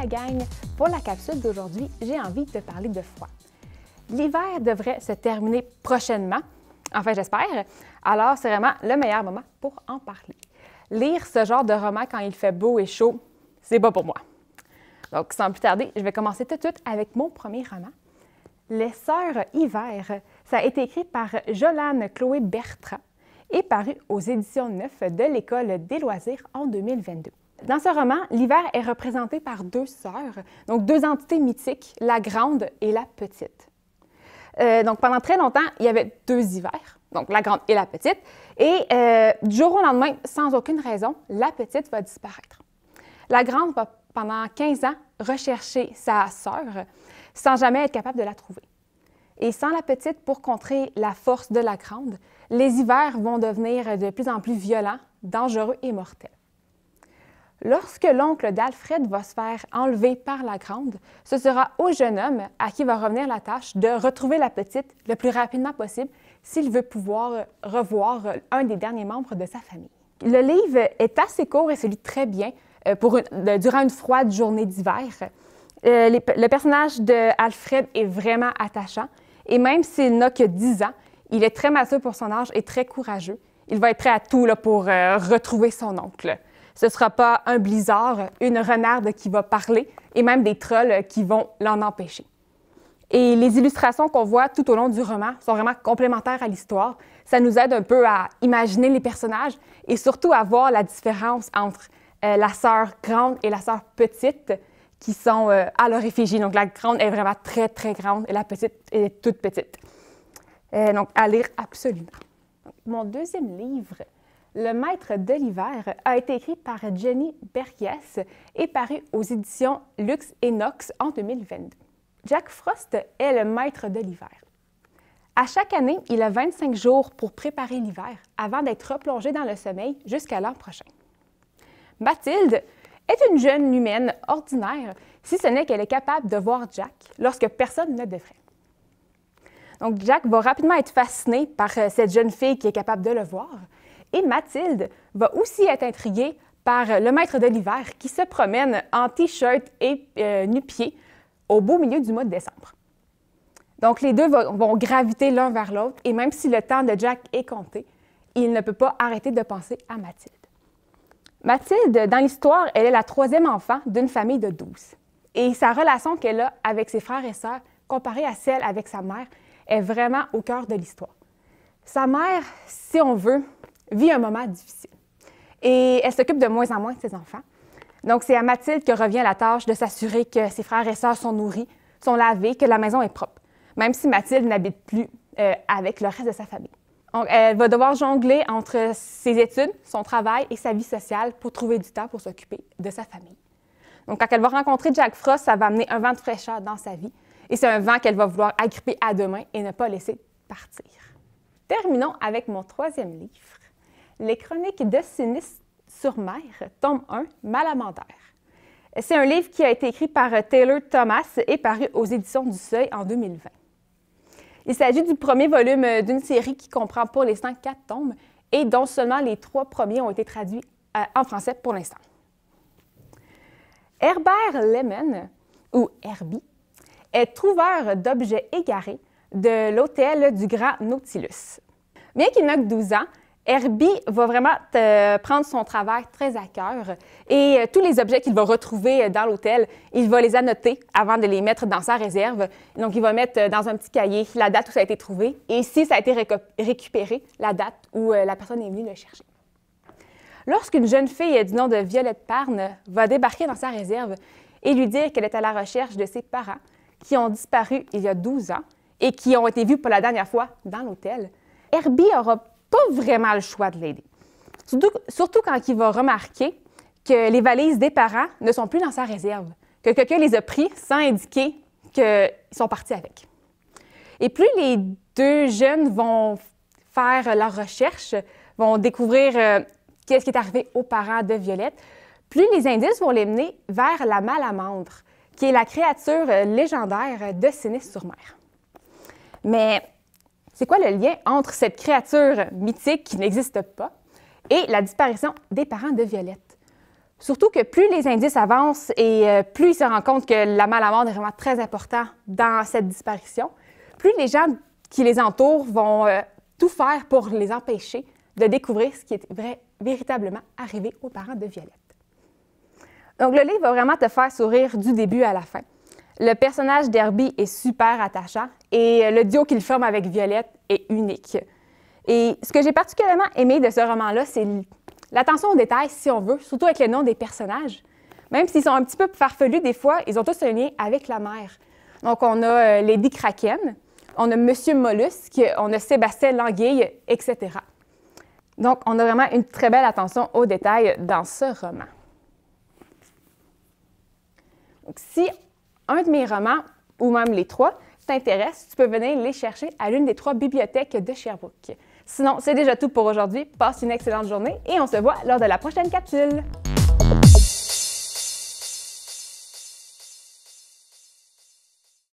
gang! Pour la capsule d'aujourd'hui, j'ai envie de te parler de froid. L'hiver devrait se terminer prochainement, enfin j'espère, alors c'est vraiment le meilleur moment pour en parler. Lire ce genre de roman quand il fait beau et chaud, c'est pas pour moi. Donc sans plus tarder, je vais commencer tout de suite avec mon premier roman. Les Sœurs Hiver, ça a été écrit par Jolane Chloé Bertrand et paru aux éditions 9 de l'École des loisirs en 2022. Dans ce roman, l'hiver est représenté par deux sœurs, donc deux entités mythiques, la grande et la petite. Donc pendant très longtemps, il y avait deux hivers, donc la grande et la petite, et du jour au lendemain, sans aucune raison, la petite va disparaître. La grande va pendant 15 ans rechercher sa sœur sans jamais être capable de la trouver. Et sans la petite, pour contrer la force de la grande, les hivers vont devenir de plus en plus violents, dangereux et mortels. Lorsque l'oncle d'Alfred va se faire enlever par la grande, ce sera au jeune homme à qui va revenir la tâche de retrouver la petite le plus rapidement possible s'il veut pouvoir revoir un des derniers membres de sa famille. Le livre est assez court et se lit très bien durant une froide journée d'hiver. Le personnage d'Alfred est vraiment attachant et même s'il n'a que 10 ans, il est très mature pour son âge et très courageux. Il va être prêt à tout pour retrouver son oncle. Ce ne sera pas un blizzard, une renarde qui va parler et même des trolls qui vont l'en empêcher. Et les illustrations qu'on voit tout au long du roman sont vraiment complémentaires à l'histoire. Ça nous aide un peu à imaginer les personnages et surtout à voir la différence entre la sœur grande et la sœur petite qui sont à leur effigie. Donc la grande est vraiment très, très grande et la petite est toute petite. Donc à lire absolument. Mon deuxième livre, Le Maître de l'hiver, a été écrit par Jenny Bergies et paru aux éditions Lux et Nox en 2022. Jack Frost est le maître de l'hiver. À chaque année, il a 25 jours pour préparer l'hiver avant d'être replongé dans le sommeil jusqu'à l'an prochain. Mathilde est une jeune humaine ordinaire, si ce n'est qu'elle est capable de voir Jack lorsque personne ne devrait. Donc Jack va rapidement être fasciné par cette jeune fille qui est capable de le voir. Et Mathilde va aussi être intriguée par le maître de l'hiver qui se promène en t-shirt et nu-pieds au beau milieu du mois de décembre. Donc les deux vont graviter l'un vers l'autre et même si le temps de Jack est compté, il ne peut pas arrêter de penser à Mathilde. Mathilde, dans l'histoire, elle est la troisième enfant d'une famille de 12. Et sa relation qu'elle a avec ses frères et sœurs, comparée à celle avec sa mère, est vraiment au cœur de l'histoire. Sa mère, si on veut, vit un moment difficile. Et elle s'occupe de moins en moins de ses enfants. Donc, c'est à Mathilde que revient la tâche de s'assurer que ses frères et sœurs sont nourris, sont lavés, que la maison est propre, même si Mathilde n'habite plus avec le reste de sa famille. Donc, elle va devoir jongler entre ses études, son travail et sa vie sociale pour trouver du temps pour s'occuper de sa famille. Donc, quand elle va rencontrer Jack Frost, ça va amener un vent de fraîcheur dans sa vie. Et c'est un vent qu'elle va vouloir agripper à deux mains et ne pas laisser partir. Terminons avec mon troisième livre, Les Chroniques de Sinis-sur-Mer, tome 1, Malamandère. C'est un livre qui a été écrit par Taylor Thomas et paru aux éditions du Seuil en 2020. Il s'agit du premier volume d'une série qui comprend pour l'instant 4 tomes et dont seulement les 3 premiers ont été traduits en français pour l'instant. Herbert Lemon, ou Herbie, est trouveur d'objets égarés de l'hôtel du Grand Nautilus. Bien qu'il n'a que 12 ans, Herbie va vraiment prendre son travail très à cœur et tous les objets qu'il va retrouver dans l'hôtel, il va les annoter avant de les mettre dans sa réserve. Donc, il va mettre dans un petit cahier la date où ça a été trouvé et si ça a été récupéré, la date où la personne est venue le chercher. Lorsqu'une jeune fille du nom de Violette Parne va débarquer dans sa réserve et lui dire qu'elle est à la recherche de ses parents qui ont disparu il y a 12 ans et qui ont été vus pour la dernière fois dans l'hôtel, Herbie aura pas vraiment le choix de l'aider. Surtout quand il va remarquer que les valises des parents ne sont plus dans sa réserve, que quelqu'un les a pris sans indiquer qu'ils sont partis avec. Et plus les deux jeunes vont faire leur recherche, vont découvrir qu'est-ce qui est arrivé aux parents de Violette, plus les indices vont les mener vers la Malamandre, qui est la créature légendaire de Sinis-sur-Mer. Mais c'est quoi le lien entre cette créature mythique qui n'existe pas et la disparition des parents de Violette? Surtout que plus les indices avancent et plus ils se rendent compte que la malamande est vraiment très important dans cette disparition, plus les gens qui les entourent vont tout faire pour les empêcher de découvrir ce qui est véritablement arrivé aux parents de Violette. Donc, le livre va vraiment te faire sourire du début à la fin. Le personnage d'Herbie est super attachant et le duo qu'il forme avec Violette est unique. Et ce que j'ai particulièrement aimé de ce roman-là, c'est l'attention aux détails, si on veut, surtout avec le nom des personnages. Même s'ils sont un petit peu farfelus des fois, ils ont tous un lien avec la mère. Donc, on a Lady Kraken, on a Monsieur Mollusque, on a Sébastien Languille, etc. Donc, on a vraiment une très belle attention aux détails dans ce roman. Donc, si un de mes romans, ou même les trois, t'intéresse, tu peux venir les chercher à l'une des 3 bibliothèques de Sherbrooke. Sinon, c'est déjà tout pour aujourd'hui. Passe une excellente journée et on se voit lors de la prochaine capsule.